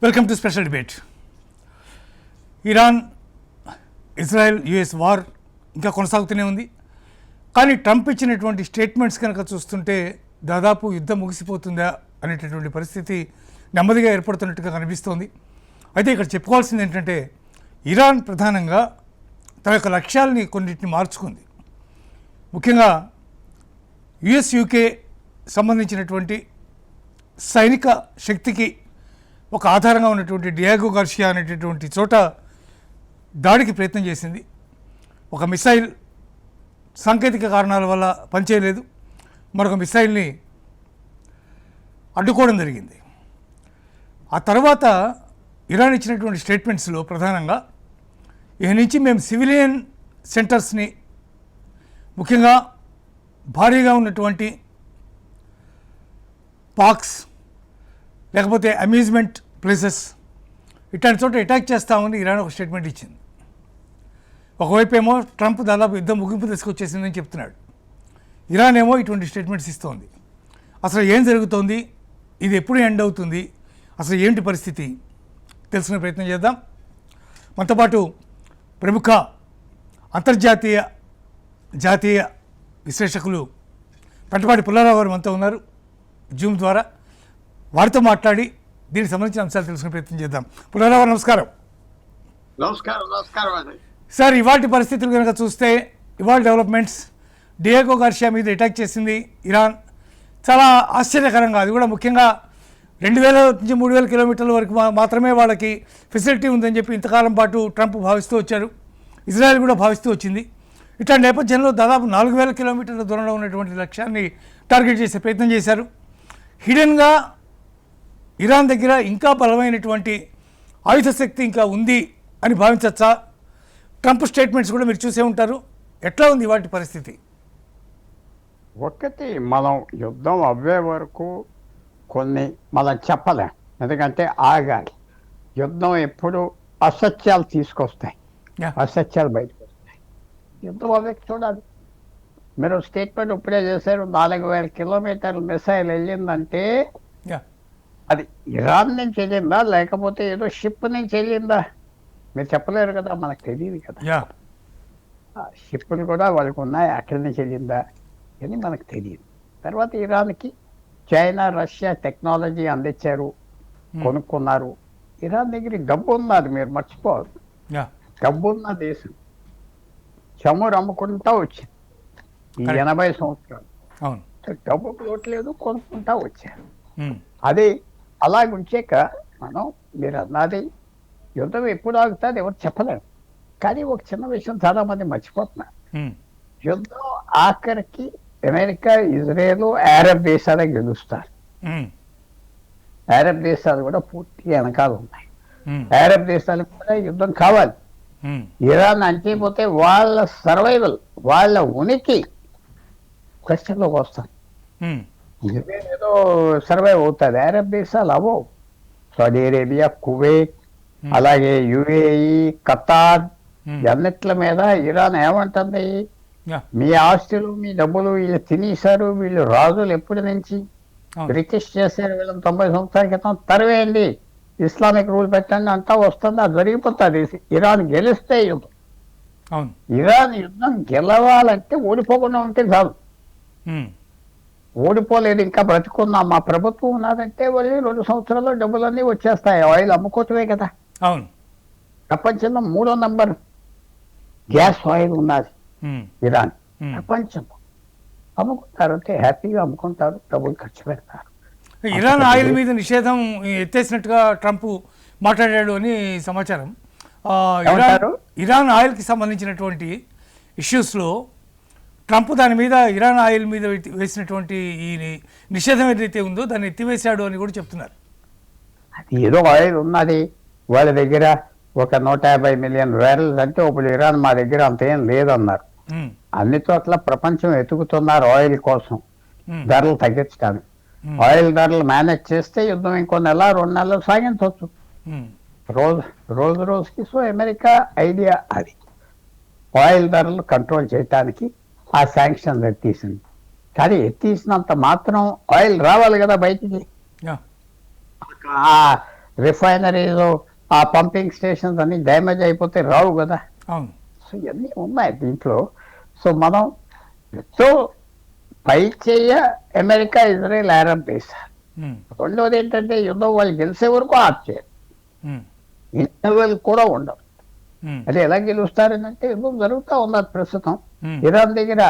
Welcome to special debate. Iran Israel US war ఇంకా కొనసాగుతూనే ఉంది. కానీ ట్రంప్ ఇచ్చినటువంటి స్టేట్మెంట్స్ కనుక చూస్తుంటే దాదాపు యుద్ధం ముగిసిపోతుందా అనేటటువంటి పరిస్థితి నెమ్మదిగా ఏర్పడుతున్నట్టుగా కనిపిస్తోంది. అయితే ఇక్కడ చెప్పుకోవాల్సింది ఏంటంటే ఇరాన్ ప్రధానంగా తన యొక్క లక్ష్యాలని కొన్నిటిని మార్చుకుంది. ముఖ్యంగా యుఎస్ యూకే సంబంధించినటువంటి సైనిక శక్తికి ఒక ఆధారంగా ఉన్నటువంటి డియాగో గార్షియా అనేటటువంటి చోట దాడికి ప్రయత్నం చేసింది. ఒక మిసైల్ సాంకేతిక కారణాల వల్ల పనిచేయలేదు, మరొక మిసైల్ని అడ్డుకోవడం జరిగింది. ఆ తర్వాత ఇరాన్ ఇచ్చినటువంటి స్టేట్మెంట్స్లో ప్రధానంగా ఈ నుంచి మేము సివిలియన్ సెంటర్స్ని, ముఖ్యంగా భారీగా ఉన్నటువంటి పార్క్స్ లేకపోతే అమ్యూజ్మెంట్ ప్లేసెస్ ఇట్లాంటి చోట అటాక్ చేస్తామని ఇరాన్ ఒక స్టేట్మెంట్ ఇచ్చింది. ఒకవైపు ఏమో ట్రంప్ దాదాపు యుద్ధం ముగింపు తీసుకొచ్చేసిందని చెప్తున్నాడు, ఇరాన్ ఏమో ఇటువంటి స్టేట్మెంట్స్ ఇస్తోంది. అసలు ఏం జరుగుతోంది, ఇది ఎప్పుడు ఎండ్ అవుతుంది, అసలు ఏంటి పరిస్థితి తెలుసుకునే ప్రయత్నం చేద్దాం. మనతో పాటు ప్రముఖ అంతర్జాతీయ జాతీయ విశ్లేషకులు పెంటపాటి పుల్లారావు గారు మనతో ఉన్నారు జూమ్ ద్వారా. వారితో మాట్లాడి దీనికి సంబంధించిన అంశాలు తెలుసుకునే ప్రయత్నం చేద్దాం. పుల్లారావు నమస్కారం. నమస్కారం అండి సార్. ఇవాటి పరిస్థితులు కనుక చూస్తే, ఇవాళ డెవలప్మెంట్స్, డియాగో గార్షియా మీద అటాక్ చేసింది ఇరాన్. చాలా ఆశ్చర్యకరంగా, అది కూడా ముఖ్యంగా 2000 నుంచి 3000 కిలోమీటర్ల వరకు మాత్రమే వాళ్ళకి ఫెసిలిటీ ఉందని చెప్పి ఇంతకాలం పాటు ట్రంప్ భావిస్తూ వచ్చారు, ఇజ్రాయెల్ కూడా భావిస్తూ వచ్చింది. ఇట్లాంటి నేపథ్యంలో దాదాపు 4000 కిలోమీటర్ల దూరంలో ఉన్నటువంటి లక్ష్యాన్ని టార్గెట్ చేసే ప్రయత్నం చేశారు. హిడెన్గా ఇరాన్ దగ్గర ఇంకా బలమైనటువంటి ఆయుధ శక్తి ఇంకా ఉంది అని భావించచ్చా? ట్రంప్ స్టేట్మెంట్స్ కూడా మీరు చూసే ఉంటారు. ఎట్లా ఉంది వాటి పరిస్థితి? ఒకటి, మనం యుద్ధం అవ్వే వరకు కొన్ని మనం చెప్పలేం, ఎందుకంటే ఆగాలి. యుద్ధం ఎప్పుడు అసత్యాలు తీసుకొస్తాయి, అసత్యాలు బయటకు వస్తాయి. యుద్ధం అవ్వే చూడాలి. మీరు స్టేట్మెంట్ ఇప్పుడే చేశారు, 4000 కిలోమీటర్ల మిసైల్ వెళ్ళిందంటే అది ఇరాన్ నుంచి వెళ్ళిందా లేకపోతే ఏదో షిప్ నుంచి వెళ్ళిందా మీరు చెప్పలేరు కదా, మనకు తెలియదు కదా. షిప్పులు కూడా వాళ్ళకు ఉన్నాయి, అక్కడి నుంచి వెళ్ళిందా అని మనకు తెలియదు. తర్వాత ఇరాన్కి చైనా రష్యా టెక్నాలజీ అందించారు, కొనుక్కున్నారు. ఇరాన్ దగ్గర డబ్బు ఉన్నది, మీరు మర్చిపోవాలి. డబ్బు ఉన్న దేశం, చమురు అమ్ముకుంటా వచ్చింది ఈ 80 సంవత్సరాలు. డబ్బుకు లోట్లేదు, కొనుక్కుంటా వచ్చారు. అది అలాగ ఉంచాక మనం, మీరు అన్నది యుద్ధం ఎప్పుడు ఆగుతుంది ఎవరు చెప్పలేము. కానీ ఒక చిన్న విషయం చాలా మంది మర్చిపోతున్నారు. యుద్ధం ఆఖరికి అమెరికా, ఇజ్రాయెల్, అరబ్ దేశాలే గెలుస్తారు. అరబ్ దేశాలు కూడా పూర్తిగా వెనకాల ఉన్నాయి. అరబ్ దేశాలకు కూడా యుద్ధం కావాలి. ఇరాన్ అంటిపోతే వాళ్ళ సర్వైవల్, వాళ్ళ ఉనికి క్వశ్చన్లోకి వస్తాను. ఏదో సర్వైవ్ అవుతుంది, అరబ్ దేశాలు అవో. సౌదీ అరేబియా, కువైట్, అలాగే యుఏఈ, ఖతార్, అన్నిట్ల మీద ఇరాన్ ఏమంటుంది, మీ ఆస్తులు మీ డబ్బులు వీళ్ళు తినేశారు, వీళ్ళు రాజులు ఎప్పటి నుంచి బ్రిటిష్ చేశారు వీళ్ళని 90 సంవత్సరాల క్రితం, తరివేయండి, ఇస్లామిక్ రూల్ పెట్టండి అంతా వస్తుంది. అది జరిగిపోతుంది. ఇరాన్ గెలిస్తే యుద్ధం. ఇరాన్ యుద్ధం గెలవాలంటే ఓడిపోకుండా ఉంటే చాలు. ఓడిపోలేదు, ఇంకా బ్రతుకుందాం, మా ప్రభుత్వం ఉన్నదంటే వాళ్ళు 2 సంవత్సరాల్లో డబ్బులన్నీ వచ్చేస్తాయి. ఆయిల్ అమ్ముకోవటమే కదా. అవును, ప్రపంచంలో 3వ నంబర్ గ్యాస్ ఆయిల్ ఉన్నది ఇరాన్. ప్రపంచంలో అమ్ముకుంటారు, అంటే హ్యాపీగా అమ్ముకుంటారు, డబ్బులు ఖర్చు పెడతారు. ఇరాన్ ఆయిల్ మీద నిషేధం ఎత్తేసినట్టుగా ట్రంప్ మాట్లాడాడు అని సమాచారం. ఇరాన్ ఆయిల్కి సంబంధించినటువంటి ఇష్యూస్లో ట్రంప్ దాని మీద, ఇరాన్ ఆయిల్ మీద వేసినటువంటి ఈ నిషేధం ఏదైతే ఉందో దాన్ని ఎత్తివేశాడు అని కూడా చెప్తున్నారు. అది ఏదో ఆయిల్ ఉన్నది వాళ్ళ దగ్గర, ఒక 150 మిలియన్ బ్యారెల్స్. అంటే ఇప్పుడు ఇరాన్ మా దగ్గర అంత ఏం లేదన్నారు. అన్ని చోట్ల ప్రపంచం ఎతుకుతున్నారు ఆయిల్ కోసం, ధరలు తగ్గించడానికి. ఆయిల్ ధరలు మేనేజ్ చేస్తే యుద్ధం ఇంకో నెల 2 నెలలు సాగించవచ్చు రోజుకి. సో అమెరికా ఐడియా అది, ఆయిల్ ధరలు కంట్రోల్ చేయడానికి ఆ శాంక్షన్ ఎత్తేసింది. కానీ ఎత్తేసినంత మాత్రం ఆయిల్ రావాలి కదా బయటికి. రిఫైనరీలో ఆ పంపింగ్ స్టేషన్స్ అన్ని డ్యామేజ్ అయిపోతే రావు కదా. అవును. సో ఇవన్నీ ఉన్నాయి దీంట్లో. సో మనం ఎంతో పై చేయ అమెరికా, ఇజ్రాయెల్, అరబ్ దేశాలు. రెండోది ఏంటంటే యుద్ధం వాళ్ళు గెలిచే వరకు ఆప్ చేయరు, ఇంటర్వెల్ కూడా ఉండవు. అది ఎలా గెలుస్తారనంటే యుద్ధం జరుగుతూ ఉన్నది ప్రస్తుతం. ఇరాన్ దగ్గర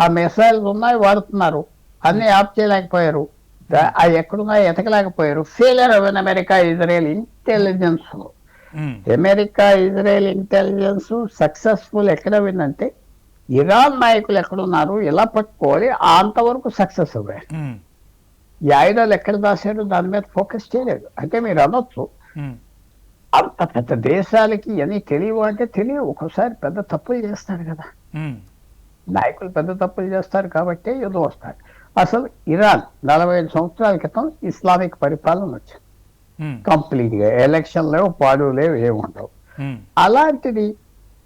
ఆ మిసైల్స్ ఉన్నాయి, వాడుతున్నారు, అన్ని ఆప్ చేయలేకపోయారు, అవి ఎక్కడున్నాయి ఎతకలేకపోయారు. ఫెయిలియర్ అవ్వని America, Israel intelligence. America, Israel intelligence successful ఎక్కడ అయిందంటే ఇరాన్ నాయకులు ఎక్కడున్నారు, ఎలా పట్టుకోవాలి, అంతవరకు సక్సెస్ అవ్వారు. ఈ ఆయుధాలు ఎక్కడ దాశారు దాని మీద ఫోకస్ చేయలేదు. అంటే మీరు అనొచ్చు అంత పెద్ద దేశాలకి ఇవన్నీ తెలియవు అంటే తెలియవు. ఒక్కోసారి పెద్ద తప్పులు చేస్తారు కదా నాయకులు, పెద్ద తప్పులు చేస్తారు కాబట్టి యుద్ధం వస్తారు. అసలు ఇరాన్ 45 సంవత్సరాల క్రితం ఇస్లామిక్ పరిపాలన వచ్చింది కంప్లీట్ గా. ఎలక్షన్ లేవు, పాడు లేవు, ఏముండవు. అలాంటిది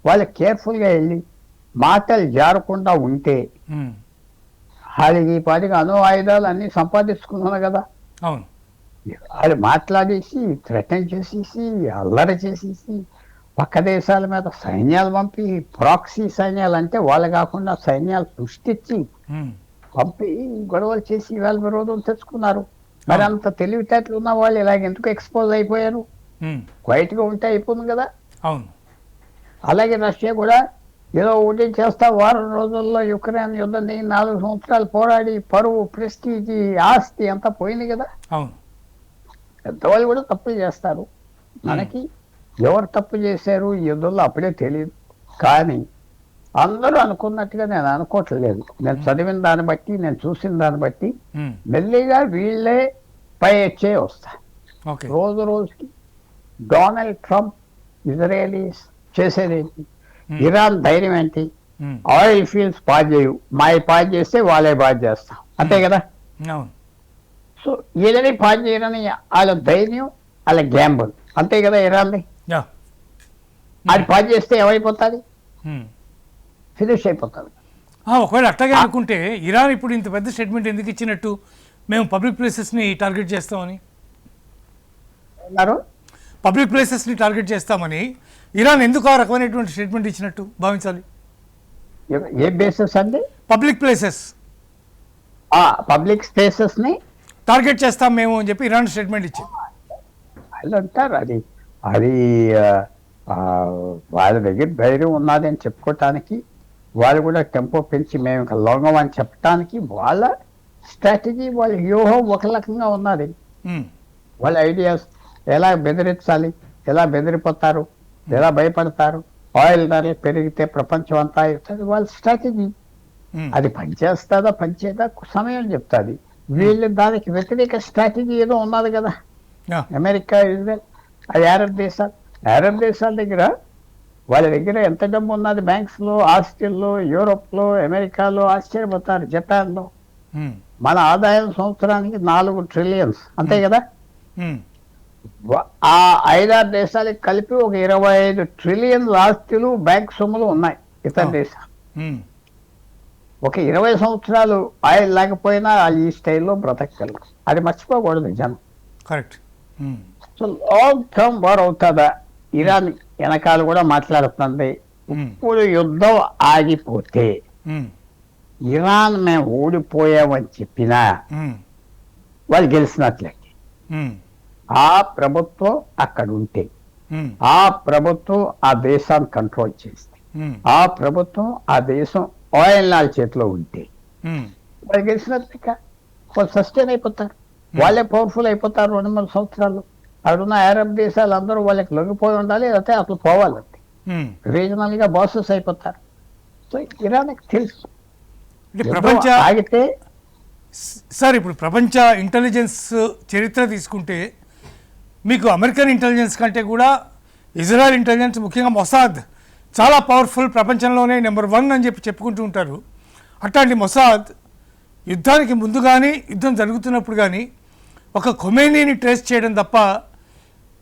వాళ్ళు కేర్ఫుల్ గా వెళ్ళి మాటలు జారకుండా ఉంటే వాళ్ళకి పాటికి అణు ఆయుధాలు అన్ని సంపాదించుకున్నాను కదా. అవును. వాళ్ళు మాట్లాడేసి థ్రెటన్ చేసేసి అల్లరి చేసేసి పక్క దేశాల మీద సైన్యాలు పంపి, ప్రాక్సీ సైన్యాలు అంటే వాళ్ళు కాకుండా సైన్యాలు సృష్టించి పంపి గొడవలు చేసి వాళ్ళ విరోధం తెచ్చుకున్నారు. మరి అంత తెలివితేటలు ఉన్న వాళ్ళు ఇలాగ ఎందుకు ఎక్స్పోజ్ అయిపోయారు? క్వైట్ గా ఉంటే అయిపోతుంది కదా. అవును. అలాగే రష్యా కూడా ఏదో ఒకటి చేస్తా వారం రోజుల్లో యుక్రెయిన్ యుద్ధం 4 సంవత్సరాలు పోరాడి పరువు, ప్రెస్టీజీ, ఆస్తి అంతా పోయింది కదా. అవును. పెద్దవాళ్ళు కూడా తప్పులు చేస్తారు. మనకి ఎవరు తప్పు చేశారు ఈ యుద్ధంలో అప్పుడే తెలియదు. కానీ అందరూ అనుకున్నట్టుగా నేను అనుకోవట్లేదు. నేను చదివిన దాన్ని బట్టి, నేను చూసిన దాన్ని బట్టి మెల్లిగా వీళ్ళే పై వచ్చే వస్తారు. రోజు రోజుకి డొనాల్డ్ ట్రంప్, ఇజ్రాయేలీస్ చేసేదేంటి, ఇరాన్ ధైర్యం ఏంటి, ఆయిల్ ఫీల్డ్స్ పాజ్ చేయు, మాయ పాజ్ చేస్తే వాళ్ళే పాజ్ చేస్తాం, అంతే కదా. సో వీళ్ళని పాజ్ చేయరని వాళ్ళ ధైర్యం, వాళ్ళ గ్యాంబుల్, అంతే కదా ఇరాన్ది. అది పాజ్ చేస్తే ఏమైపోతుంది, ఫినిష్ అయిపోతుంది. ఒకవేళ అట్లాగే అనుకుంటే ఇరాన్ ఇప్పుడు ఇంత పెద్ద స్టేట్మెంట్ ఎందుకు ఇచ్చినట్టు, మేము పబ్లిక్ ప్లేసెస్ని టార్గెట్ చేస్తామని, పబ్లిక్ ప్లేసెస్ని టార్గెట్ చేస్తామని ఇరాన్ ఎందుకు ఆ రకమైనటువంటి స్టేట్మెంట్ ఇచ్చినట్టు భావించాలి? ఏ బేసిస్ అండి? పబ్లిక్ ప్లేసెస్, పబ్లిక్ స్పేసెస్ ని టార్గెట్ చేస్తాం మేము అని చెప్పి ఇరాన్ స్టేట్మెంట్ ఇచ్చింది. వాళ్ళు అంటారు అది అది వాళ్ళ దగ్గర ధైర్యం ఉన్నది అని చెప్పుకోవటానికి, వాళ్ళు కూడా టెంపో పెంచి మేము ఇంకా లొంగం అని చెప్పడానికి వాళ్ళ స్ట్రాటజీ, వాళ్ళ వ్యూహం ఒక రకంగా ఉన్నది. వాళ్ళ ఐడియాస్ ఎలా బెదిరించాలి, ఎలా బెదిరిపోతారు, ఎలా భయపడతారు, ఆయిల్ ధరలు పెరిగితే ప్రపంచం అంతా అవుతుంది, వాళ్ళ స్ట్రాటజీ. అది పనిచేస్తుందా పనిచేయదా సమయం చెప్తుంది. వీళ్ళు దానికి వ్యతిరేక స్ట్రాటజీ ఏదో ఉన్నది కదా. అమెరికా, ఇజ్రాయెల్, అది అరబ్ దేశాల దగ్గర వాళ్ళ దగ్గర ఎంత డబ్బు ఉన్నది బ్యాంక్స్లో, ఆస్ట్రేలియాలో, యూరోప్లో, అమెరికాలో, ఆశ్చర్యపోతారు, జపాన్లో. మన ఆదాయం సంవత్సరానికి 4 ట్రిలియన్స్, అంతే కదా. ఆ 5-6 దేశాలకు కలిపి ఒక 25 ట్రిలియన్ ఆస్తులు, బ్యాంక్ సొమ్ములు ఉన్నాయి ఇతర దేశాలు. ఒక 20 సంవత్సరాలు ఆయిల్ లేకపోయినా ఈ స్టైల్లో బ్రతకగలరు. అది మర్చిపోకూడదు జనం. Correct. So long term war అవుతుందా? ఇరాన్ వెనకాల కూడా మాట్లాడుతుంది. ఇప్పుడు యుద్ధం ఆగిపోతే ఇరాన్ మేము ఓడిపోయామని చెప్పినా వాళ్ళు గెలిచినట్లే. ఆ ప్రభుత్వం అక్కడ ఉంటే, ఆ ప్రభుత్వం ఆ దేశాన్ని కంట్రోల్ చేస్తే, ఆ ప్రభుత్వం ఆ దేశం ఆయిల్ నాల్ చేతిలో ఉంటే వాళ్ళు గెలిచినట్లే. వాళ్ళు సస్టైన్ అయిపోతారు, వాళ్ళే పవర్ఫుల్ అయిపోతారు. 2-3 సంవత్సరాలు అక్కడున్న అరబ్ దేశాలు అందరూ వాళ్ళకి లొంగిపోయి ఉండాలి, లేకపోతే అసలు పోవాలంటే రీజనల్ గా బాసెస్ అయిపోతారు. సో ఇరాన్కి తెలుసు ప్రపంచ ఆగితే. సార్ ఇప్పుడు ప్రపంచ ఇంటెలిజెన్స్ చరిత్ర తీసుకుంటే మీకు అమెరికన్ ఇంటెలిజెన్స్ కంటే కూడా ఇజ్రాయెల్ ఇంటెలిజెన్స్, ముఖ్యంగా మొసాద్ చాలా పవర్ఫుల్, ప్రపంచంలోనే నెంబర్ 1 అని చెప్పి చెప్పుకుంటూ ఉంటారు. అట్లాంటి మొసాద్ యుద్ధానికి ముందు కానీ యుద్ధం జరుగుతున్నప్పుడు కానీ ఒక ఖొమేనీని ట్రేస్ చేయడం తప్ప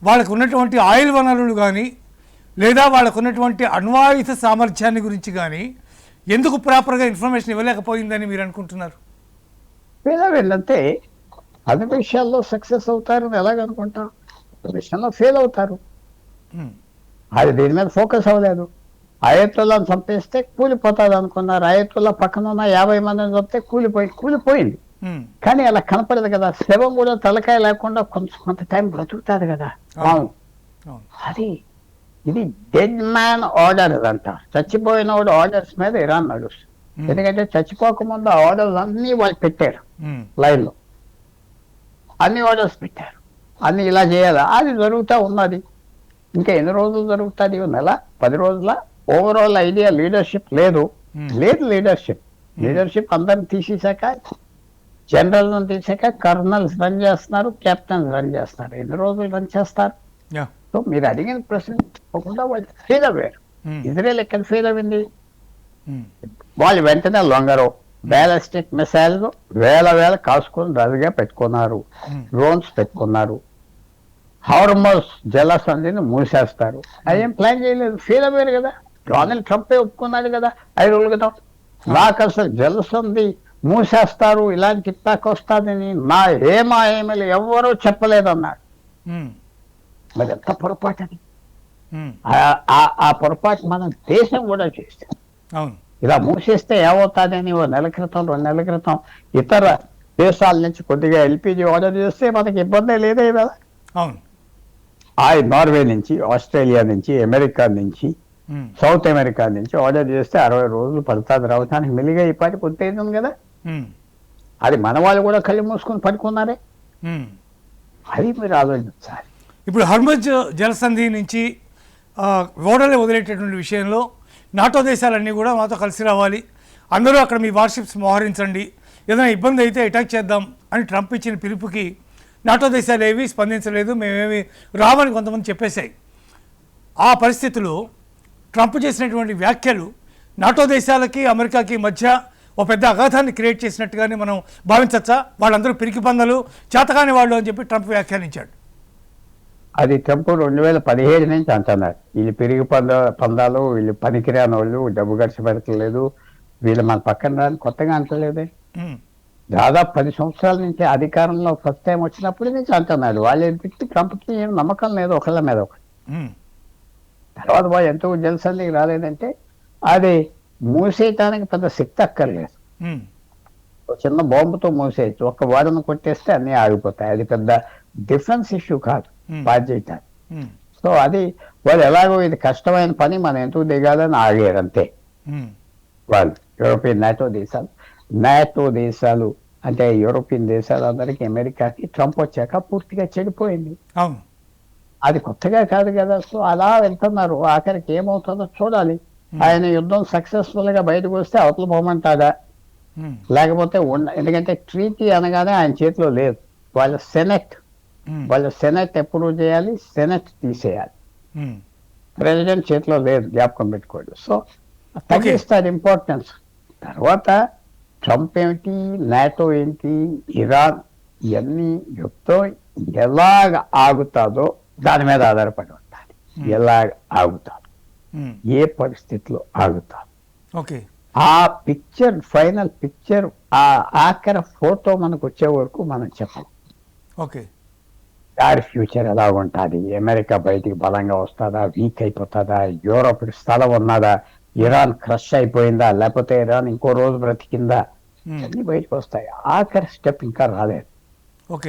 వాళ్ళకు ఉన్నటువంటి ఆయిల్ వనరులు కానీ లేదా వాళ్ళకు ఉన్నటువంటి అణ్వాయుధ సామర్థ్యాన్ని గురించి కానీ ఎందుకు ప్రాపర్గా ఇన్ఫర్మేషన్ ఇవ్వలేకపోయిందని మీరు అనుకుంటున్నారు? వీళ్ళంతే అన్ని విషయాల్లో సక్సెస్ అవుతారని ఎలాగనుకుంటాం. విషయంలో ఫెయిల్ అవుతారు. ఉమ్, అది దీని మీద ఫోకస్ అవ్వలేదు. అయతుల్లాని చంపేస్తే కూలిపోతుంది అనుకున్నారు. అయతుల్లా పక్కన ఉన్న 50 మందిని చంపితే కూలిపోయింది. ఉమ్, కానీ అలా కనపడదు కదా. శవం కూడా తలకాయ లేకుండా కొంత టైం బ్రతుకుతుంది కదా. అవును. అవును. అది ఇది డెడ్ మ్యాన్ ఆర్డర్ అంట. చచ్చిపోయిన వాడు ఆర్డర్స్ మీద ఇరాన్ నడుస్తుంది. ఎందుకంటే చచ్చిపోకముందు ఆ ఆర్డర్స్ అన్నీ వాళ్ళు పెట్టారు ఉమ్, లైన్లో. అన్ని ఆర్డర్స్ పెట్టారు, అన్ని ఇలా చేయాలా. అది జరుగుతూ ఉన్నది. ఇంకా ఎన్ని రోజులు జరుగుతుంది? నెల 10 రోజుల. ఓవరాల్ ఐడియా లీడర్షిప్ లేదు. లీడర్షిప్ అందరిని తీసేశాక, జనరల్ తీసాక కర్నల్స్ రన్ చేస్తున్నారు, కెప్టెన్స్ రన్ చేస్తున్నారు. ఎన్ని రోజులు రన్ చేస్తారు? యా, సో మీరు అడిగిన ప్రశ్న తప్పకుండా వాళ్ళు ఫెయిల్ అయ్యారు. ఇజ్రాయెల్ ఎక్కడ ఫెయిల్ అయింది? ఉమ్, వాళ్ళు వెంటనే లొంగరు. బ్యాలిస్టిక్ మిసైల్స్ వేల కాసుకొని రదిగా పెట్టుకున్నారు, డ్రోన్స్ పెట్టుకున్నారు. హార్మోస్ జలసంధిని మూసేస్తారు. అదేం ప్లాన్ చేయలేదు, ఫెయిల్ అయ్యారు కదా. డొనాల్డ్ ట్రంపే ఒప్పుకున్నాడు కదా 5 రోజుల క్రితం. నాకు అసలు జలసంధి మూసేస్తారు, ఇలాంటి టిక్టాక్ వస్తుందని నా ఏమీలు ఎవ్వరూ చెప్పలేదన్నాడు. ఉమ్, మరి ఎంత పొరపాటు అది. ఉమ్, ఆ పొరపాటు మన దేశం కూడా చేస్తాం. అవును. ఇలా మూసేస్తే ఏమవుతుందని 2 నెలల క్రితం ఇతర దేశాల నుంచి కొద్దిగా ఎల్పిజి ఆర్డర్ చేస్తే మనకి ఇబ్బంది లేదే కదా. అవును. నార్వే నుంచి, ఆస్ట్రేలియా నుంచి, అమెరికా నుంచి, ఉమ్, సౌత్ అమెరికా నుంచి ఆర్డర్ చేస్తే 60 రోజులు పడుతుంది రావడానికి. మెల్లిగా ఈ పాటి కొద్ది కదా. ఉమ్, అది మన వాళ్ళు కూడా కళ్ళు మూసుకొని పడుకున్నారే. ఉమ్. అది మీరు ఆలోచించాలి. ఇప్పుడు హర్మజ్ జలసంధి నుంచి ఓడలు వదిలేటటువంటి విషయంలో నాటో దేశాలన్నీ కూడా మాతో కలిసి రావాలి, అందరూ అక్కడ మీ వార్షిప్స్ మోహరించండి, ఏదైనా ఇబ్బంది అయితే అటాక్ చేద్దాం అని ట్రంప్ ఇచ్చిన పిలుపుకి నాటో దేశాలు ఏవి స్పందించలేదు, మేమేమి రామని కొంతమంది చెప్పేశాయి. ఆ పరిస్థితుల్లో ట్రంప్ చేసినటువంటి వ్యాఖ్యలు నాటో దేశాలకి అమెరికాకి మధ్య ఒక పెద్ద అగాధాన్ని క్రియేట్ చేసినట్టుగానే మనం భావించచ్చా? వాళ్ళందరూ పిరికి పందలు, చేతకాని వాళ్ళు అని చెప్పి ట్రంప్ వ్యాఖ్యానించాడు. అది ట్రంప్ 2017 నుంచి అంటున్నారు. వీళ్ళు పిరిగి పందాలు, వీళ్ళు పనికిరాని వాళ్ళు, డబ్బు ఖర్చు పెడతలేదు, వీళ్ళు మన పక్కన రాని కొత్తగా అంటలేదే. దాదాపు 10 సంవత్సరాల నుంచి అధికారంలో ఫస్ట్ టైం వచ్చినప్పటి నుంచి అంటున్నాడు. వాళ్ళు పెట్టి ట్రంప్కి ఏం నమ్మకం లేదు ఒకళ్ళ మీద ఒకటి. తర్వాత వాళ్ళు ఎంతో జలసంధికి రాలేదంటే అది మూసేయటానికి పెద్ద శక్తి అక్కర్లేదు. చిన్న బాంబుతో మూసేయచ్చు, ఒక్క వాడను కొట్టేస్తే అన్నీ ఆగిపోతాయి. అది పెద్ద డిఫెన్స్ ఇష్యూ కాదు బాధ్యత. సో అది వాళ్ళు ఎలాగో ఇది కష్టమైన పని, మనం ఎందుకు దిగాలని ఆగారు అంతే. వాళ్ళు యూరోపియన్ నాటో దేశాలు అంటే యూరోపియన్ దేశాలు అందరికీ, అమెరికాకి ట్రంప్ వచ్చాక పూర్తిగా చెడిపోయింది. అది కొత్తగా కాదు కదా. సో అలా వెళ్తున్నారు. ఆఖరికి ఏమవుతుందో చూడాలి. ఆయన యుద్ధం సక్సెస్ఫుల్ గా బయటకు వస్తే అవతల పోమంటాడా, లేకపోతే ఎందుకంటే ట్రీటీ అనగానే ఆయన చేతిలో లేదు. వాళ్ళ సెనెట్ అప్రూవ్ చేయాలి, సెనెట్ తీసేయాలి. ప్రెసిడెంట్ చేతిలో లేదు, జ్ఞాపకం పెట్టుకోండి. సో తగ్గిస్తారు ఇంపార్టెన్స్. తర్వాత ట్రంప్ ఏమిటి, నాటో ఏంటి, ఇరాన్, ఇవన్నీ యుద్ధం ఎలాగ ఆగుతాదో దాని మీద ఆధారపడి ఉండాలి. ఎలాగ ఆగుతారు, ఏ పరిస్థితిలో ఆగుతారు. ఆ పిక్చర్, ఫైనల్ పిక్చర్, ఆ ఆఖరి ఫోటో మనకు వచ్చే వరకు మనం చెప్పాలి. దాని ఫ్యూచర్ ఎలా ఉంటుంది, అమెరికా బయటికి బలంగా వస్తుందా, వీక్ అయిపోతుందా, యూరోప్ స్థలం ఉన్నదా, ఇరాన్ క్రష్ అయిపోయిందా, లేకపోతే ఇరాన్ ఇంకో రోజు బ్రతికిందా, అన్ని బయటకు వస్తాయి. ఆఖరి స్టెప్ ఇంకా రాలేదు.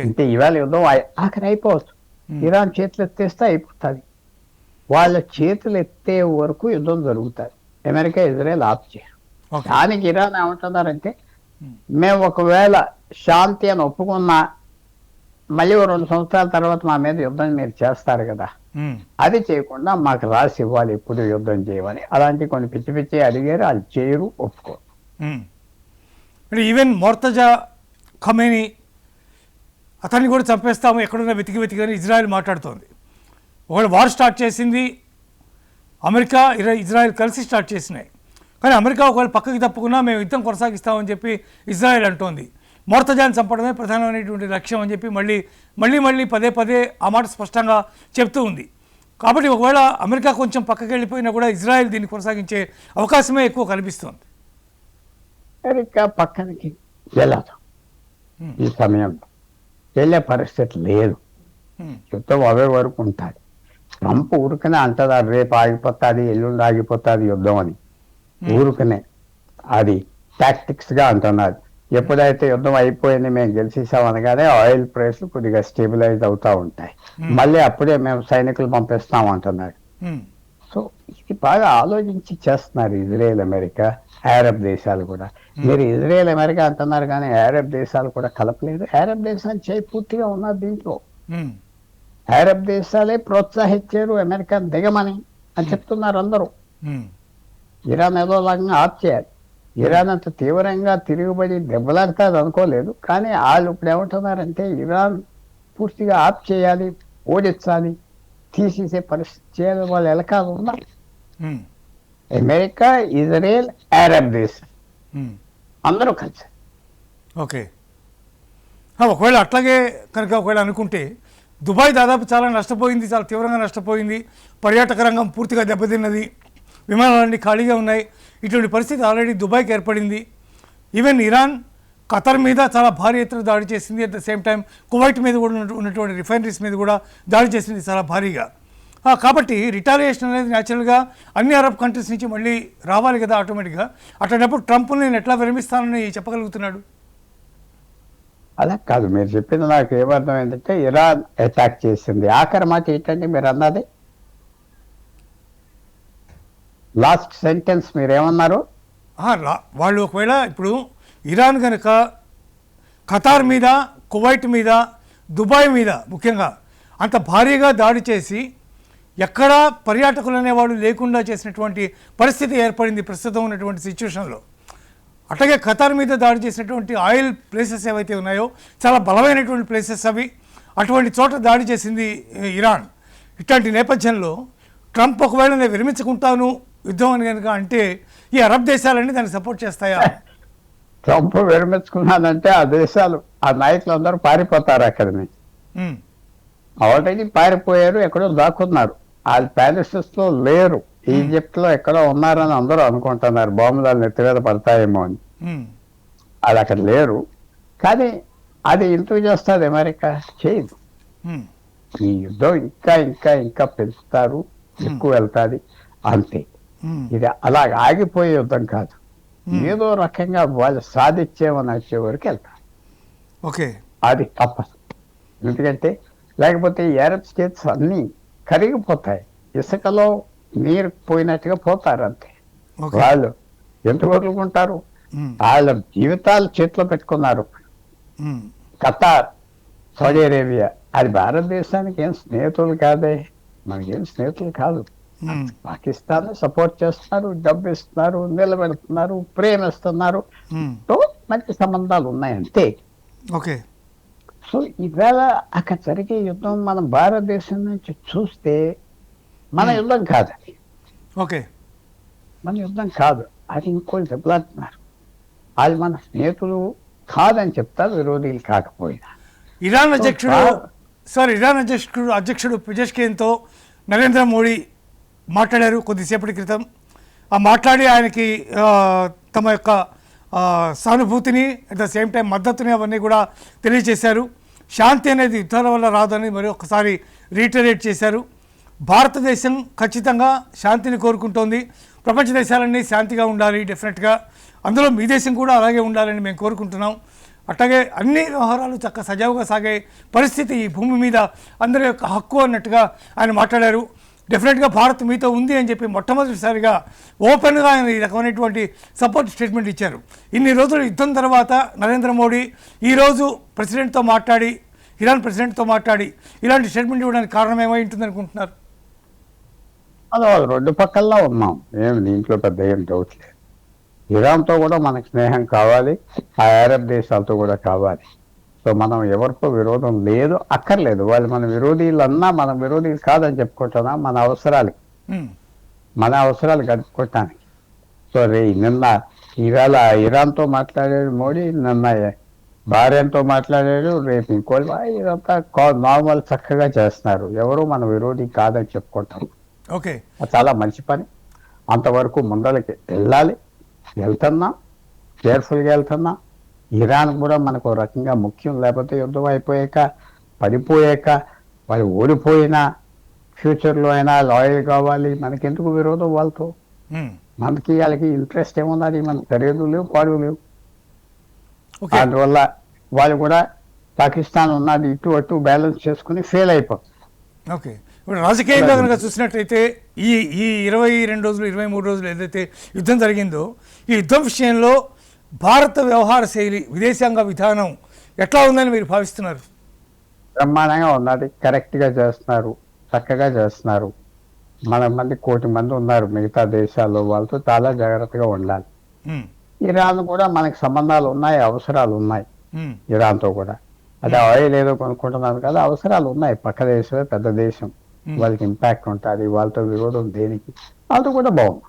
అంటే ఇవాళ యుద్ధం ఆఖరి అయిపోవచ్చు. ఇరాన్ చేతులు ఎత్తేస్తే అయిపోతుంది. వాళ్ళ చేతులు ఎత్తే వరకు యుద్ధం జరుగుతుంది. అమెరికా, ఇజ్రాయెల్ ఆప్ చేయరు. దానికి ఇరాన్ ఏమంటున్నారంటే, మేము ఒకవేళ శాంతి అని ఒప్పుకున్నా మళ్ళీ 2 సంవత్సరాల తర్వాత మా మీద యుద్ధం మీరు చేస్తారు కదా, అది చేయకుండా మాకు రాసి ఇవ్వాలి, ఎప్పుడు యుద్ధం చేయమని. అలాంటి కొన్ని పిచ్చి అడిగారు, వాళ్ళు చేయరు, ఒప్పుకోరు. ఈవెన్ మొర్తజా ఖమేనీ అతన్ని కూడా చంపేస్తాము ఎక్కడున్నా వెతికి ఇజ్రాయెల్ మాట్లాడుతోంది. ఒకవేళ వార్ స్టార్ట్ చేసింది అమెరికా, ఇజ్రాయెల్ కలిసి స్టార్ట్ చేసినాయి. కానీ అమెరికా ఒకవేళ పక్కకి తప్పుకున్నా మేము యుద్ధం కొనసాగిస్తామని చెప్పి ఇజ్రాయెల్ అంటోంది. మొర్తజాని చంపడమే ప్రధానమైనటువంటి లక్ష్యం అని చెప్పి మళ్ళీ పదే ఆ మాట స్పష్టంగా చెప్తూ ఉంది. కాబట్టి ఒకవేళ అమెరికా కొంచెం పక్కకి వెళ్ళిపోయినా కూడా ఇజ్రాయెల్ దీన్ని కొనసాగించే అవకాశమే ఎక్కువ కనిపిస్తోంది. అమెరికా పక్కనకి వెళ్ళదు, ఈ సమయంలో వెళ్ళే పరిస్థితి లేదు. యుద్ధం అవే వరకు ఉంటుంది. ట్రంప్ ఊరికనే అంటున్నారు రేపు ఆగిపోతుంది, ఎల్లుండి ఆగిపోతుంది యుద్ధం అని. ఊరికనే అది టాక్టిక్స్ గా అంటున్నారు. ఎప్పుడైతే యుద్ధం అయిపోయింది మేము గెలిచేసాం అనగానే ఆయిల్ ప్రైస్లు కొద్దిగా స్టెబిలైజ్ అవుతూ ఉంటాయి. మళ్ళీ అప్పుడే మేము సైనికులు పంపిస్తాం అంటున్నారు. సో ఇది బాగా ఆలోచించి చేస్తున్నారు ఇజ్రాయెల్, అమెరికా, అరబ్ దేశాలు కూడా. మీరు ఇజ్రాయెల్, అమెరికా అంటున్నారు కానీ అరబ్ దేశాలు కూడా కలపలేదు. అరబ్ దేశాలు చేయి పూర్తిగా ఉన్నారు దీంట్లో. అరబ్ దేశాలే ప్రోత్సహించారు అమెరికాను దిగమని అని చెప్తున్నారు అందరూ. ఇరాన్ ఏదో లాగా ఆప్ చేయాలి. ఇరాన్ అంత తీవ్రంగా తిరుగుబడి దెబ్బలాడుతుంది అనుకోలేదు. కానీ వాళ్ళు ఇప్పుడు ఏమంటున్నారంటే ఇరాన్ పూర్తిగా ఆప్ చేయాలి, ఓడించాలి, తీసేసే పరిస్థితి చేయాలి. వాళ్ళు ఎలకాలు ఉన్నారు. అమెరికా, ఇజ్రాయెల్, అరబ్ దేశం అందరూ కలిసి. ఓకే, ఒకవేళ అట్లాగే కనుక ఒకవేళ అనుకుంటే దుబాయ్ దాదాపు చాలా నష్టపోయింది, చాలా తీవ్రంగా నష్టపోయింది. పర్యాటక రంగం పూర్తిగా దెబ్బతిన్నది, విమానాలన్నీ ఖాళీగా ఉన్నాయి. ఇటువంటి పరిస్థితి ఆల్రెడీ దుబాయ్కి ఏర్పడింది. ఈవెన్ ఇరాన్ ఖతర్ మీద చాలా భారీ ఎత్తున దాడి చేసింది. At the same time Kuwait మీద కూడా ఉన్నటువంటి రిఫైనరీస్ మీద కూడా దాడి చేసింది చాలా భారీగా. కాబట్టి రిటాలియేషన్ అనేది న్యాచురల్గా అన్ని అరబ్ కంట్రీస్ నుంచి మళ్ళీ రావాలి కదా ఆటోమేటిక్గా. అట్లాంటప్పుడు ట్రంప్ నేను ఎట్లా విరమిస్తానని చెప్పగలుగుతున్నాడు? అలా కాదు, మీరు చెప్పింది నాకు ఏమర్థం ఏంటంటే ఇరాన్ అటాక్ చేసింది. ఆఖరి మాట ఏంటంటే మీరు అన్నది లాస్ట్ సెంటెన్స్ మీరేమన్నారు? వాళ్ళు ఒకవేళ ఇప్పుడు ఇరాన్ కనుక ఖతార్ మీద, కువైట్ మీద, దుబాయ్ మీద ముఖ్యంగా అంత భారీగా దాడి చేసి ఎక్కడా పర్యాటకులు అనేవాళ్ళు లేకుండా చేసినటువంటి పరిస్థితి ఏర్పడింది ప్రస్తుతం ఉన్నటువంటి సిచ్యువేషన్లో. అట్లాగే ఖతార్ మీద దాడి చేసినటువంటి ఆయిల్ ప్లేసెస్ ఏవైతే ఉన్నాయో చాలా బలమైనటువంటి ప్లేసెస్ అవి. అటువంటి చోట దాడి చేసింది ఇరాన్. ఇట్లాంటి నేపథ్యంలో ట్రంప్ ఒకవేళ నేను విరమించుకుంటాను యుద్ధం అని కనుక అంటే ఈ అరబ్ దేశాలన్నీ దాన్ని సపోర్ట్ చేస్తాయా? ట్రంప్ విరమించుకున్నానంటే ఆ దేశాలు, ఆ నాయకులు అందరూ పారిపోతారు అక్కడి నుంచి. ఆల్రెడీ పారిపోయారు, ఎక్కడో దాక్కున్నారు. వాళ్ళు ప్యాలెసెస్ లో లేరు, ఈజిప్ట్ లో ఎక్కడో ఉన్నారని అందరూ అనుకుంటున్నారు. బాంబులు నెత్తి మీద పడతాయేమో అని. అది అక్కడ లేరు. కానీ అది ఎందుకు చేస్తుంది అమెరికా? చేయదు. ఈ యుద్ధం ఇంకా ఇంకా ఇంకా పెంచుతారు, ఎక్కువ వెళ్తాది అంతే. ఇది అలా ఆగిపోయే యుద్ధం కాదు. ఏదో రకంగా వాళ్ళు సాధించేమని వచ్చే వరకు వెళ్తారు. ఓకే, అది తప్పదు. ఎందుకంటే లేకపోతే ఈ అరబ్ స్టేట్స్ అన్నీ కరిగిపోతాయి, ఇసుకలో నీరు పోయినట్టుగా పోతారు అంతే. వాళ్ళు ఎంత వదులుకుంటారు? వాళ్ళ జీవితాలు చేతిలో పెట్టుకున్నారు. ఖతార్, సౌదీ అరేబియా అది భారతదేశానికి ఏం స్నేహితులు కాదే, మనకేం స్నేహితులు కాదు. పాకిస్తాన్ సపోర్ట్ చేస్తున్నారు, డబ్బు ఇస్తున్నారు, నిలబెడుతున్నారు, ప్రేమిస్తున్నారు, మంచి సంబంధాలు ఉన్నాయి అంతే. ఓకే, సో ఈవేళ అక్కడ జరిగే యుద్ధం మన భారతదేశం నుంచి చూస్తే మన యుద్ధం కాదు అది. ఓకే, మన యుద్ధం కాదు అది. ఇంకోటి దెబ్బలాడుతున్నారు. వాళ్ళు మన స్నేహితులు కాదని చెప్తారు, విరోధులు కాకపోయినా. ఇరాన్ అధ్యక్షుడు పెజెష్కిన్తో నరేంద్ర మోడీ మాట్లాడారు కొద్దిసేపటి క్రితం. ఆ మాట్లాడి ఆయనకి తమ యొక్క సానుభూతిని, అట్ ద సేమ్ టైం మద్దతుని అవన్నీ కూడా తెలియజేశారు. శాంతి అనేది యుద్ధాల వల్ల రాదని మరి ఒకసారి రీటరేట్ చేశారు. భారతదేశం ఖచ్చితంగా శాంతిని కోరుకుంటోంది. ప్రపంచ దేశాలన్నీ శాంతిగా ఉండాలి డెఫినెట్గా, అందులో మీ దేశం కూడా అలాగే ఉండాలని మేము కోరుకుంటున్నాం. అట్లాగే అన్ని వ్యవహారాలు చక్కగా సజావుగా సాగే పరిస్థితి ఈ భూమి మీద అందరి యొక్క హక్కు అన్నట్టుగా ఆయన మాట్లాడారు. డెఫినెట్గా భారత్ మీతో ఉంది అని చెప్పి మొట్టమొదటిసారిగా ఓపెన్గా ఆయన ఈ రకమైనటువంటి సపోర్ట్ స్టేట్మెంట్ ఇచ్చారు. ఇన్ని రోజులు యుద్ధం తర్వాత నరేంద్ర మోడీ ఈరోజు ప్రెసిడెంట్తో మాట్లాడి, ఇరాన్ ప్రెసిడెంట్తో మాట్లాడి ఇలాంటి స్టేట్మెంట్ ఇవ్వడానికి కారణం ఏమై ఉంటుంది అనుకుంటున్నారు? అదో రెండు పక్కల్లో ఉన్నాం, ఏమి దీంట్లో పెద్ద ఏం డౌట్ లేదు. ఇరాన్తో కూడా మనకు స్నేహం కావాలి, ఆ అరబ్ దేశాలతో కూడా కావాలి. సో మనం ఎవరితో విరోధం లేదు, అక్కర్లేదు. వాళ్ళు మన విరోధీలు అన్నా మనం విరోధీలు కాదని చెప్పుకుంటున్నాం, మన అవసరాలు గడుపుకోవటానికి. సో నిన్న ఈవేళ ఇరాన్తో మాట్లాడాడు మోడీ, నిన్న భార్యతో మాట్లాడాడు, రేపు ఇంకోటి. ఇదంతా నార్మల్ చక్కగా చేస్తున్నారు. ఎవరు మన విరోధి కాదని చెప్పుకుంటాం. ఓకే, చాలా మంచి పని. అంతవరకు ముందలకి వెళ్ళాలి, వెళ్తున్నాం, కేర్ఫుల్గా వెళ్తున్నాం. ఇరాన్ కూడా మనకు రకంగా ముఖ్యం. లేకపోతే యుద్ధం అయిపోయాక, పడిపోయాక వాళ్ళు ఓడిపోయినా ఫ్యూచర్లో అయినా లాయల్ కావాలి, మనకెందుకు విరోధం వాళ్ళతో? మనకి వాళ్ళకి ఇంట్రెస్ట్ ఏమున్నది? మనకు ఖరీదు లేవు, పాడు లేవు. ఓకే అందువల్ల వాళ్ళు కూడా పాకిస్తాన్ ఉన్నది ఇటు అటు బ్యాలెన్స్ చేసుకుని ఫెయిల్ అయిపోతుంది. ఓకే ఇప్పుడు రాజకీయంగా కనుక చూసినట్లయితే ఈ ఈ 22 రోజులు 23 రోజులు ఏదైతే యుద్ధం జరిగిందో ఈ యుద్ధం విషయంలో భారత వ్యవహార శైలి విదేశాంగ విధానం ఎట్లా ఉందని మీరు భావిస్తున్నారు? బ్రహ్మాండంగా ఉన్నది, కరెక్ట్గా చేస్తున్నారు, చక్కగా చేస్తున్నారు. మన మంది 1 కోటి మంది ఉన్నారు మిగతా దేశాల్లో, వాళ్ళతో చాలా జాగ్రత్తగా ఉండాలి. ఇరాన్ కూడా మనకి సంబంధాలు ఉన్నాయి, అవసరాలు ఉన్నాయి ఇరాన్తో కూడా. అదే ఆయిల్ ఏదో కొనుక్కుంటున్నారు కదా, అవసరాలు ఉన్నాయి. పక్క దేశమే పెద్ద దేశం, వాళ్ళకి ఇంపాక్ట్ ఉంటుంది. వాళ్ళతో విరోధం దేనికి? వాళ్ళతో కూడా బాగుంది.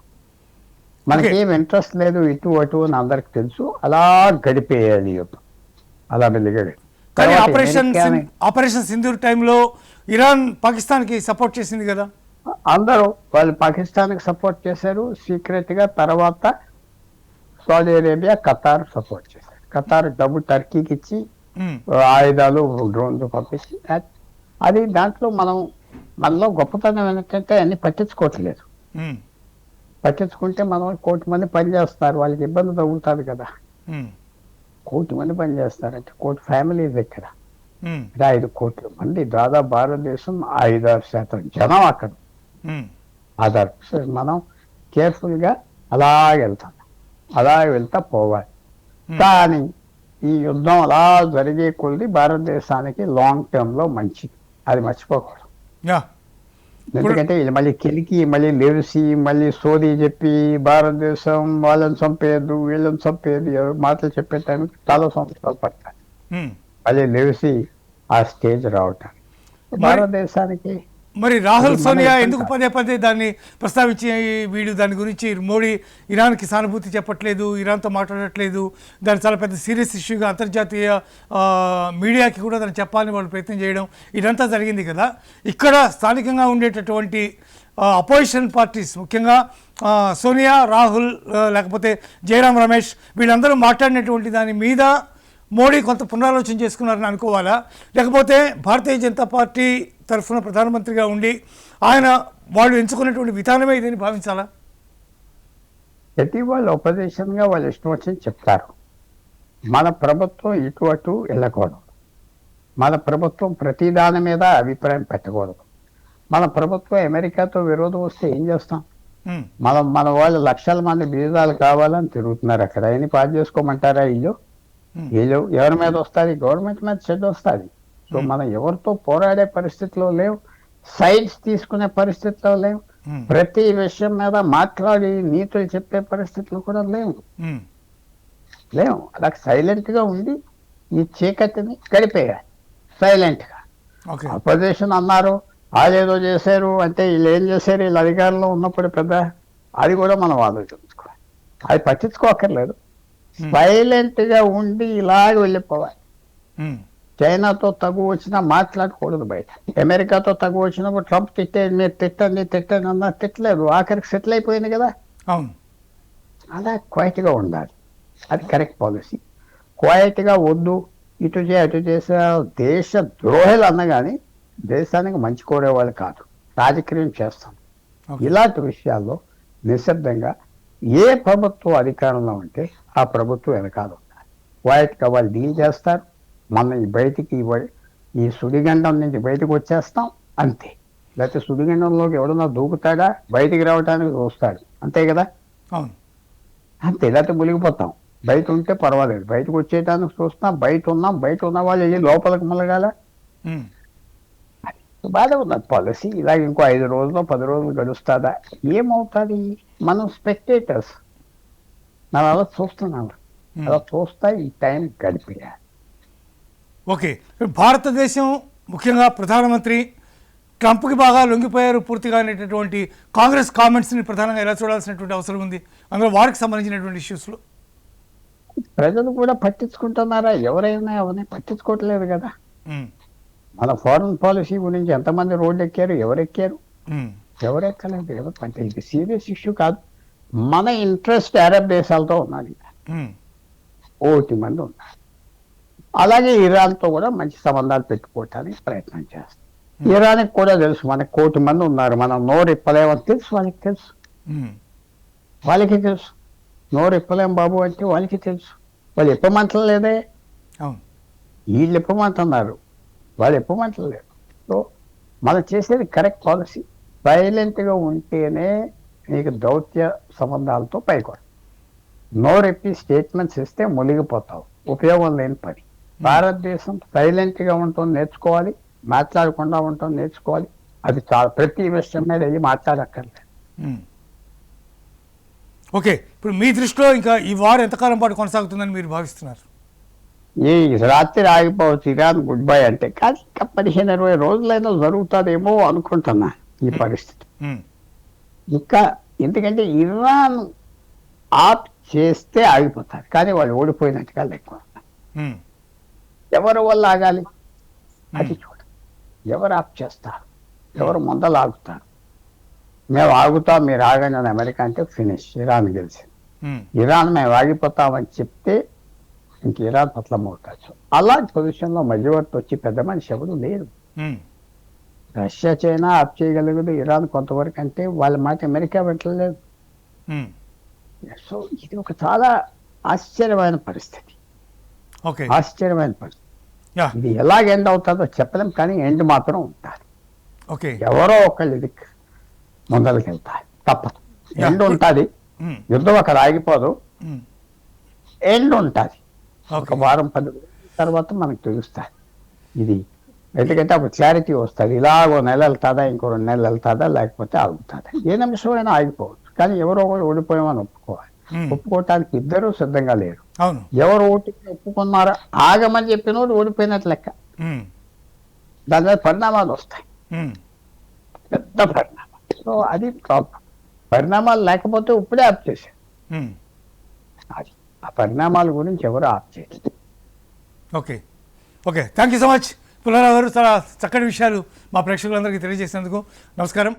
మనకి ఏం ఇంట్రెస్ట్ లేదు ఇటు అటు అని అందరికి తెలుసు. అలా గడిపేయాలి యుద్ధం, అలా మెల్లిగడి. కానీ ఆపరేషన్ సింధూర్ టైంలో ఇరాన్ పాకిస్తాన్కి సపోర్ట్ చేసింది కదా. అందరూ వాళ్ళు పాకిస్తాన్కి సపోర్ట్ చేశారు సీక్రెట్గా. తర్వాత సౌదీ అరేబియా, ఖతార్ సపోర్ట్ చేశారు. ఖతార్ డబ్బు టర్కీకి ఇచ్చి ఆయుధాలు, డ్రోన్లు పంపించి అది. దాంట్లో మనలో గొప్పతనం ఏంటంటే అన్ని పట్టించుకోవట్లేదు. పట్టించుకుంటే మనం 1 కోటి మంది పనిచేస్తారు, వాళ్ళకి ఇబ్బంది తగులుతుంది కదా. 1 కోటి మంది పనిచేస్తారంటే 1 కోటి ఫ్యామిలీస్ ఇక్కడ, 5 కోట్ల మంది, దాదాపు భారతదేశం 5-6% జనం అక్కడ ఆధార్. సో మనం కేర్ఫుల్గా అలాగే వెళ్తా పోవాలి. కానీ ఈ యుద్ధం అలా జరిగే కొద్ది భారతదేశానికి లాంగ్ టర్మ్లో మంచిది, అది మర్చిపోకూడదు. ఎందుకంటే మళ్ళీ కెలికి, మళ్ళీ లేవసి, మళ్ళీ సోది చెప్పి భారతదేశం వాళ్ళని చంపేయద్దు, వీళ్ళని చంపేయద్దు మాటలు చెప్పే టైంకి చాలా సంవత్సరాలు పడతాయి మళ్ళీ లేవసి ఆ స్టేజ్ రావటానికి భారతదేశానికి. మరి రాహుల్ సోనియా ఎందుకు పదే దాన్ని ప్రస్తావించి వీడు దాని గురించి మోడీ ఇరాన్కి సానుభూతి చెప్పట్లేదు, ఇరాన్తో మాట్లాడట్లేదు, దాన్ని చాలా పెద్ద సీరియస్ ఇష్యూగా అంతర్జాతీయ మీడియాకి కూడా దాన్ని చెప్పాలని వాళ్ళు ప్రయత్నం చేయడం ఇదంతా జరిగింది కదా. ఇక్కడ స్థానికంగా ఉండేటటువంటి అపోజిషన్ పార్టీస్, ముఖ్యంగా సోనియా, రాహుల్, లేకపోతే జయరాం రమేష్, వీళ్ళందరూ మాట్లాడినటువంటి దాని మీద మోడీ కొంత పునరాలోచన చేసుకున్నారని అనుకోవాలా? లేకపోతే భారతీయ జనతా పార్టీ తరఫున ప్రధానమంత్రిగా ఉండి వాళ్ళు ఎంచుకున్నటువంటి విధానమే ఇదని భావించాలా? ప్రతి వాళ్ళు ఒపోజిషన్గా వాళ్ళు ఇష్టం వచ్చింది చెప్తారు. మన ప్రభుత్వం ఇటు అటు వెళ్ళకూడదు. మన ప్రభుత్వం ప్రతి దాని మీద అభిప్రాయం పెట్టకూడదు. మన ప్రభుత్వం అమెరికాతో విరోధం వస్తే ఏం చేస్తాం? మన వాళ్ళు లక్షల మంది బీజాలు కావాలని తిరుగుతున్నారు అక్కడ. అయినా పాస్ చేసుకోమంటారా? వీళ్ళు ఎవరి మీద వస్తుంది? గవర్నమెంట్ మీద చెడ్డ వస్తుంది. సో మనం ఎవరితో పోరాడే పరిస్థితిలో లేవు, సైడ్స్ తీసుకునే పరిస్థితిలో లేవు, ప్రతి విషయం మీద మాట్లాడి నీతులు చెప్పే పరిస్థితులు కూడా లేవు. అలా సైలెంట్ గా ఉండి ఈ చీకటిని గడిపేయాలి సైలెంట్ గా. అపోజిషన్ అన్నారు, వాళ్ళేదో చేశారు అంటే వీళ్ళు ఏం చేశారు, వీళ్ళు అధికారంలో ఉన్నప్పుడు పెద్ద అది కూడా మనం ఆలోచించుకోవాలి. అది పట్టించుకోకర్లేదు, సైలెంట్ గా ఉండి ఇలాగ వెళ్ళిపోవాలి. చైనాతో తగు వచ్చినా మాట్లాడకూడదు బయట. అమెరికాతో తగు వచ్చినప్పుడు ట్రంప్ తిట్టేది, మీరు తిట్టండి అన్నా తిట్టలేదు, ఆఖరికి సెటిల్ అయిపోయింది కదా. అలా క్వైట్గా ఉండాలి, అది కరెక్ట్ పాలసీ. క్వైట్గా వద్దు, ఇటు అటు చేసే దేశ ద్రోహులు అన్న కానీ దేశానికి మంచి కోరేవాళ్ళు కాదు, రాజకీయం చేస్తాం. ఇలాంటి విషయాల్లో నిశ్శబ్దంగా ఏ ప్రభుత్వం అధికారంలో ఉంటే ఆ ప్రభుత్వం వెనకాల ఉండాలి. క్వైట్గా వాళ్ళు డీల్ చేస్తారు. మన బయటికి ఈ సుడిగండం నుంచి బయటకు వచ్చేస్తాం అంతే. లేకపోతే సుడిగండంలోకి ఎవడన్నా దూకుతాడా, బయటికి రావడానికి చూస్తాడు, అంతే కదా. అంతే, లేకపోతే మునిగిపోతాం. బయట ఉంటే పర్వాలేదు, బయటకు వచ్చేయడానికి చూస్తాం. బయట ఉన్న వాళ్ళు వెళ్ళి లోపలికి మలగాల. బాగా ఉన్నది పాలసీ. ఇలాగ ఇంకో 5 రోజులు 10 రోజులు గడుస్తుందా? ఏమవుతుంది? మనం స్పెక్టేటర్స్, మనం అలా చూస్తున్నాం. అలా చూస్తా ఈ టైం గడిపేయాలి. ఓకే, భారతదేశం ముఖ్యంగా ప్రధానమంత్రి ట్రంప్కి బాగా లొంగిపోయారు పూర్తిగా అనేటటువంటి కాంగ్రెస్ కామెంట్స్ని ప్రధానంగా ఎలా చూడాల్సినటువంటి అవసరం ఉంది అందులో వారికి సంబంధించినటువంటి ఇష్యూస్లో? ప్రజలు కూడా పట్టించుకుంటున్నారా? ఎవరైనా అవన్నీ పట్టించుకోవట్లేదు కదా. మన ఫారెన్ పాలసీ గురించి ఎంతమంది రోడ్డు ఎక్కారు, ఎవరెక్కారు? ఎవరెక్కలేదు, ఎవరు అంటే ఇది సీరియస్ ఇష్యూ కాదు. మన ఇంట్రెస్ట్ అరబ్ దేశాలతో ఉన్నది, 1 కోటి మంది ఉన్నారు. అలాగే ఇరాన్తో కూడా మంచి సంబంధాలు పెట్టుకోవటానికి ప్రయత్నం చేస్తాం. ఇరాన్కి కూడా తెలుసు, మనకి 1,000,000 మంది ఉన్నారు, మనం నోరు ఇప్పలేమని తెలుసు, వాళ్ళకి తెలుసు, వాళ్ళకి తెలుసు. నోరు ఇప్పలేం బాబు అంటే వాళ్ళకి తెలుసు. వాళ్ళు ఇప్పమంటలేదే, అవును. వీళ్ళు ఇప్పమంటున్నారు, వాళ్ళు ఇప్పమంటలేదు. సో మనం చేసేది కరెక్ట్ పాలసీ. సైలెంట్గా ఉంటేనే నీకు దౌత్య సంబంధాలతో పైకొడు. నోరెప్పి స్టేట్మెంట్స్ ఇస్తే మునిగిపోతావు, ఉపయోగం లేని పని. భారతదేశం సైలెంట్గా ఉండటం నేర్చుకోవాలి, మాట్లాడకుండా ఉండటం నేర్చుకోవాలి. అది చాలా ప్రతి విషయం మీద ఇది మాట్లాడక్కర్లేదు. ఓకే, ఇప్పుడు మీ దృష్టిలో ఇంకా ఈ వార్ ఎంతకాలం పాటు కొనసాగుతుందని మీరు భావిస్తున్నారు? ఈ రాత్రి ఆగిపోవచ్చు ఇరాన్ గుడ్ బై అంటే, కానీ ఇంకా 15-20 రోజులైనా జరుగుతుందేమో అనుకుంటున్నా ఈ పరిస్థితి. ఇంకా ఎందుకంటే ఇరాన్ ఆప్ చేస్తే ఆగిపోతారు, కానీ వాళ్ళు ఓడిపోయినట్టుగా లెక్క. ఎవరి వల్ల ఆగాలి అది చూడండి. ఎవరు ఆప్ చేస్తారు, ఎవరు ముందలు ఆగుతారు. మేము ఆగుతాం, మీరు ఆగండి అని అమెరికా అంటే ఫినిష్, ఇరాన్ గెలిచింది. ఇరాన్ మేము ఆగిపోతామని చెప్తే ఇంక ఇరాన్ పతలమవుతారు. అలాంటి పొజిషన్లో మధ్యవర్తి వచ్చి పెద్ద మనిషి ఎవరు లేరు. రష్యా చైనా ఆప్ చేయగలగదు, ఇరాన్ కొంతవరకు, అంటే వాళ్ళ మాట అమెరికా పెట్టలేదు. సో ఇది ఒక చాలా ఆశ్చర్యమైన పరిస్థితి, ఆశ్చర్యమైన పరిస్థితి. ఇది ఎలాగ ఎండ్ అవుతుందో చెప్పలేం, కానీ ఎండ్ మాత్రం ఉంటుంది. ఎవరో ఒకళ్ళు ఇది ముందరికి వెళ్తారు, తప్పదు. ఎండ్ ఉంటుంది, యుద్ధం అక్కడ ఆగిపోదు, ఎండ్ ఉంటుంది. ఒక వారం 10 తర్వాత మనకు తెలుస్తుంది ఇది. ఎందుకంటే అప్పుడు క్లారిటీ వస్తుంది, ఇలాగో నెల వెళ్తుందా, ఇంకో 2 నెలలు వెళ్తుందా, లేకపోతే ఆగుతుందా. ఏ నిమిషమైనా ఆగిపోవచ్చు, కానీ ఎవరో ఒకరు ఓడిపోయామని ఒప్పుకోవాలి. ఒప్పుకోవటానికి ఇద్దరు సిద్ధంగా లేరు. ఎవరు ఓటికి ఒప్పుకున్నారో ఆగమని చెప్పినోడు ఓడిపోయినట్లు లెక్క. దాని మీద పరిణామాలు వస్తాయి, పెద్ద పరిణామాలు. సో అది ప్రాబ్లం. పరిణామాలు లేకపోతే ఇప్పుడే ఆప్ చేశారు. అది ఆ పరిణామాల గురించి ఎవరు ఆప్ చేయలేదు. Okay, thank you so much Pullarao గారు. చాలా చక్కటి విషయాలు మా ప్రేక్షకులందరికీ తెలియజేసినందుకు నమస్కారం.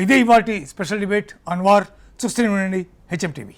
ఇదే ఇవాల్టి స్పెషల్ డిబేట్ ఆన్ వార్. చూస్తూనే ఉండండి HM TV.